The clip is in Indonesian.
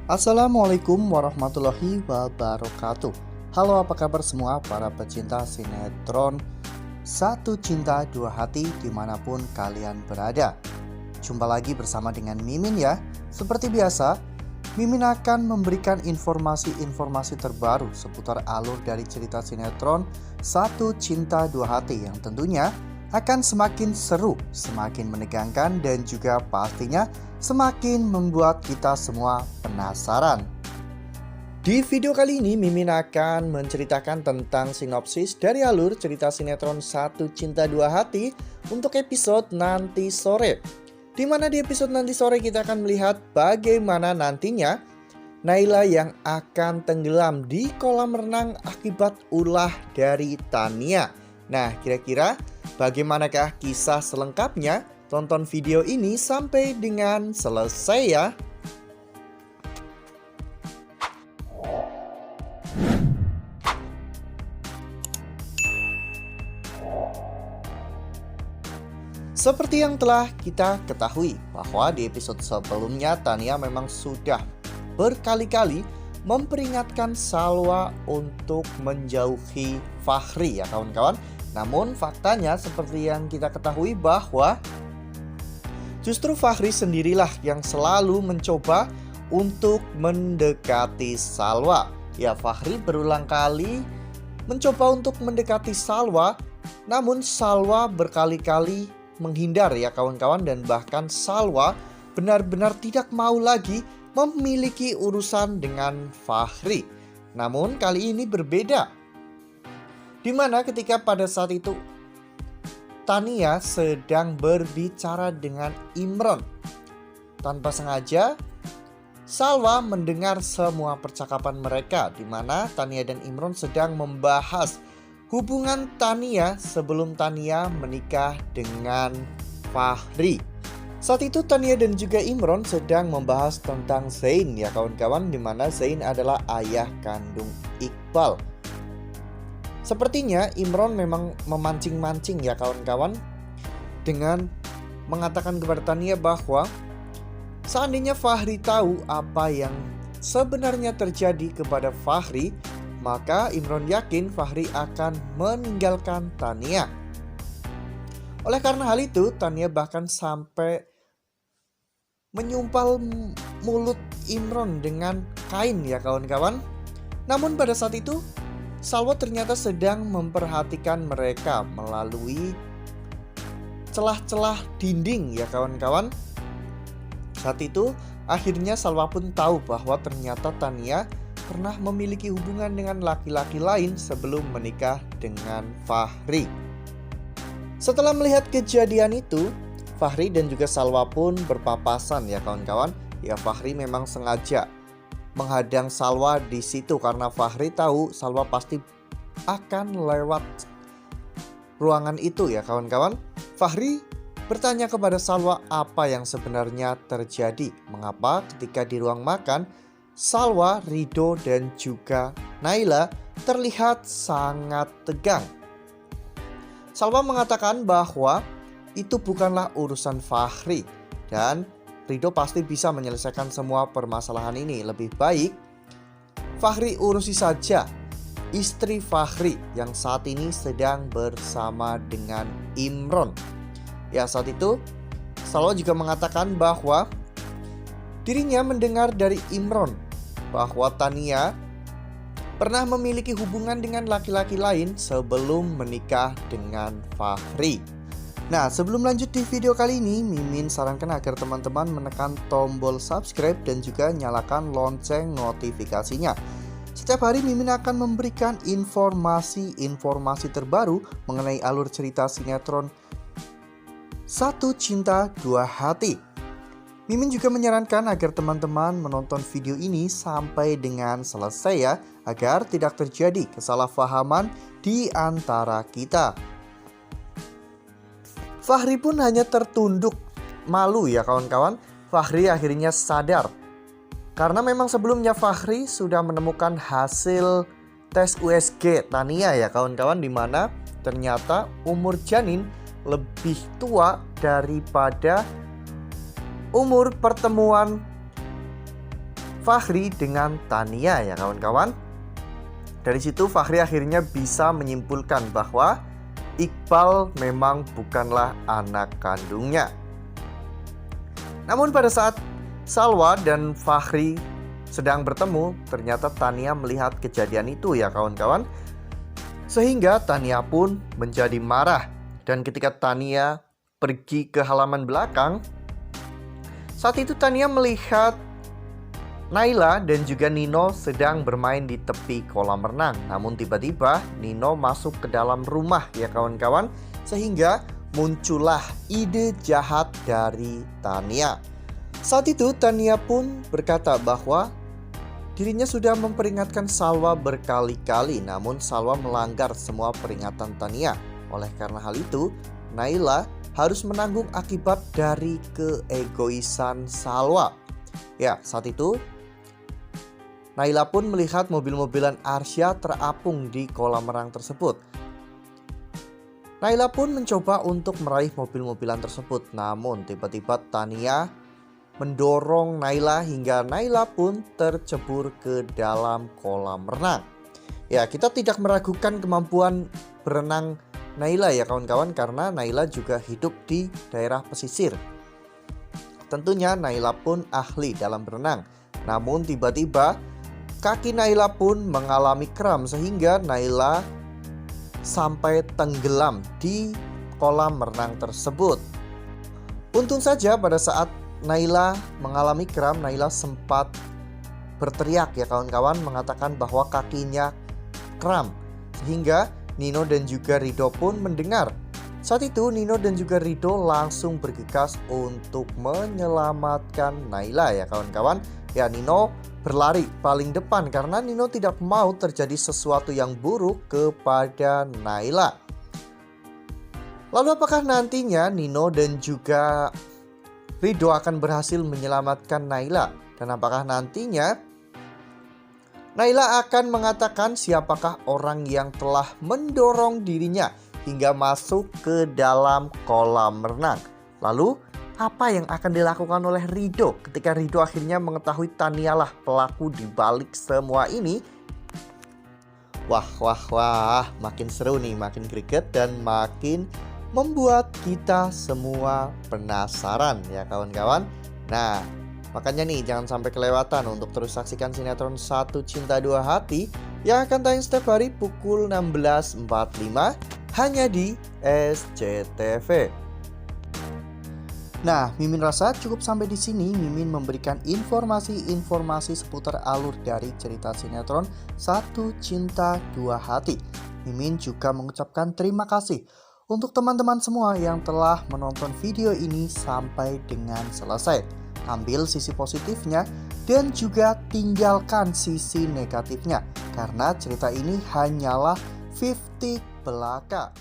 Assalamualaikum warahmatullahi wabarakatuh. Halo, apa kabar semua para pecinta sinetron Satu Cinta Dua Hati dimanapun kalian berada. Jumpa lagi bersama dengan Mimin ya. Seperti biasa, Mimin akan memberikan informasi-informasi terbaru seputar alur dari cerita sinetron Satu Cinta Dua Hati yang tentunya akan semakin seru, semakin menegangkan, dan juga pastinya semakin membuat kita semua penasaran. Di video kali ini Mimin akan menceritakan tentang sinopsis dari alur cerita sinetron Satu Cinta Dua Hati untuk episode nanti sore. Di mana di episode nanti sore kita akan melihat bagaimana nantinya Naila yang akan tenggelam di kolam renang akibat ulah dari Tania. Nah, kira-kira bagaimanakah kisah selengkapnya? Tonton video ini sampai dengan selesai ya. Seperti yang telah kita ketahui bahwa di episode sebelumnya Tania memang sudah berkali-kali memperingatkan Salwa untuk menjauhi Fahri ya kawan-kawan. Namun faktanya seperti yang kita ketahui bahwa justru Fahri sendirilah yang selalu mencoba untuk mendekati Salwa. Ya, Fahri berulang kali mencoba untuk mendekati Salwa, namun Salwa berkali-kali menghindar ya kawan-kawan. Dan bahkan Salwa benar-benar tidak mau lagi memiliki urusan dengan Fahri. Namun kali ini berbeda. Dimana ketika pada saat itu Tania sedang berbicara dengan Imron. Tanpa sengaja Salwa mendengar semua percakapan mereka, di mana Tania dan Imron sedang membahas hubungan Tania sebelum Tania menikah dengan Fahri. Saat itu Tania dan juga Imron sedang membahas tentang Zain ya kawan-kawan, di mana Zain adalah ayah kandung Iqbal. Sepertinya Imron memang memancing-mancing ya kawan-kawan dengan mengatakan kepada Tania bahwa seandainya Fahri tahu apa yang sebenarnya terjadi kepada Fahri, maka Imron yakin Fahri akan meninggalkan Tania. Oleh karena hal itu, Tania bahkan sampai menyumpal mulut Imron dengan kain ya kawan-kawan. Namun pada saat itu Salwa ternyata sedang memperhatikan mereka melalui celah-celah dinding ya kawan-kawan. Saat itu akhirnya Salwa pun tahu bahwa ternyata Tania pernah memiliki hubungan dengan laki-laki lain sebelum menikah dengan Fahri. Setelah melihat kejadian itu, Fahri dan juga Salwa pun berpapasan ya kawan-kawan. Ya, Fahri memang sengaja menghadang Salwa di situ karena Fahri tahu Salwa pasti akan lewat ruangan itu ya kawan-kawan. Fahri bertanya kepada Salwa apa yang sebenarnya terjadi. Mengapa ketika di ruang makan Salwa, Rido dan juga Naila terlihat sangat tegang. Salwa mengatakan bahwa itu bukanlah urusan Fahri dan Rido pasti bisa menyelesaikan semua permasalahan ini. Lebih baik Fahri urusi saja istri Fahri yang saat ini sedang bersama dengan Imron. Ya, saat itu Salwa juga mengatakan bahwa dirinya mendengar dari Imron bahwa Tania pernah memiliki hubungan dengan laki-laki lain sebelum menikah dengan Fahri. Nah, sebelum lanjut di video kali ini, Mimin sarankan agar teman-teman menekan tombol subscribe dan juga nyalakan lonceng notifikasinya. Setiap hari Mimin akan memberikan informasi-informasi terbaru mengenai alur cerita sinetron Satu Cinta Dua Hati. Mimin juga menyarankan agar teman-teman menonton video ini sampai dengan selesai ya, agar tidak terjadi kesalahpahaman di antara kita. Fahri pun hanya tertunduk malu ya kawan-kawan. Fahri akhirnya sadar karena memang sebelumnya Fahri sudah menemukan hasil tes USG Tania ya kawan-kawan, di mana ternyata umur janin lebih tua daripada umur pertemuan Fachri dengan Tania ya kawan-kawan. Dari situ Fachri akhirnya bisa menyimpulkan bahwa Iqbal memang bukanlah anak kandungnya. Namun pada saat Salwa dan Fachri sedang bertemu, ternyata Tania melihat kejadian itu ya kawan-kawan. Sehingga Tania pun menjadi marah. Dan ketika Tania pergi ke halaman belakang, saat itu Tania melihat Naila dan juga Nino sedang bermain di tepi kolam renang. Namun tiba-tiba Nino masuk ke dalam rumah ya kawan-kawan. Sehingga muncullah ide jahat dari Tania. Saat itu Tania pun berkata bahwa dirinya sudah memperingatkan Salwa berkali-kali, namun Salwa melanggar semua peringatan Tania. Oleh karena hal itu, Naila harus menanggung akibat dari keegoisan Salwa. Ya, saat itu Naila pun melihat mobil-mobilan Arsya terapung di kolam renang tersebut. Naila pun mencoba untuk meraih mobil-mobilan tersebut, namun tiba-tiba Tania mendorong Naila hingga Naila pun tercebur ke dalam kolam renang. Ya, kita tidak meragukan kemampuan berenang Naila ya kawan-kawan, karena Naila juga hidup di daerah pesisir. Tentunya Naila pun ahli dalam berenang. Namun tiba-tiba kaki Naila pun mengalami kram sehingga Naila sampai tenggelam di kolam renang tersebut. Untung saja pada saat Naila mengalami kram, Naila sempat berteriak ya kawan-kawan, mengatakan bahwa kakinya kram. Sehingga Nino dan juga Rido pun mendengar. Saat itu Nino dan juga Rido langsung bergegas untuk menyelamatkan Naila ya kawan-kawan. Ya, Nino berlari paling depan karena Nino tidak mau terjadi sesuatu yang buruk kepada Naila. Lalu apakah nantinya Nino dan juga Rido akan berhasil menyelamatkan Naila? Dan apakah nantinya Naila akan mengatakan siapakah orang yang telah mendorong dirinya hingga masuk ke dalam kolam renang? Lalu apa yang akan dilakukan oleh Rido ketika Rido akhirnya mengetahui Tania lah pelaku di balik semua ini? Wah, makin seru nih, makin greget dan makin membuat kita semua penasaran ya kawan-kawan. Nah, makanya nih jangan sampai kelewatan untuk terus saksikan sinetron Satu Cinta Dua Hati yang akan tayang setiap hari pukul 16.45 hanya di SCTV. Nah, Mimin rasa cukup sampai di sini. Mimin memberikan informasi-informasi seputar alur dari cerita sinetron Satu Cinta Dua Hati. Mimin juga mengucapkan terima kasih untuk teman-teman semua yang telah menonton video ini sampai dengan selesai. Ambil sisi positifnya dan juga tinggalkan sisi negatifnya, karena cerita ini hanyalah 50 belaka.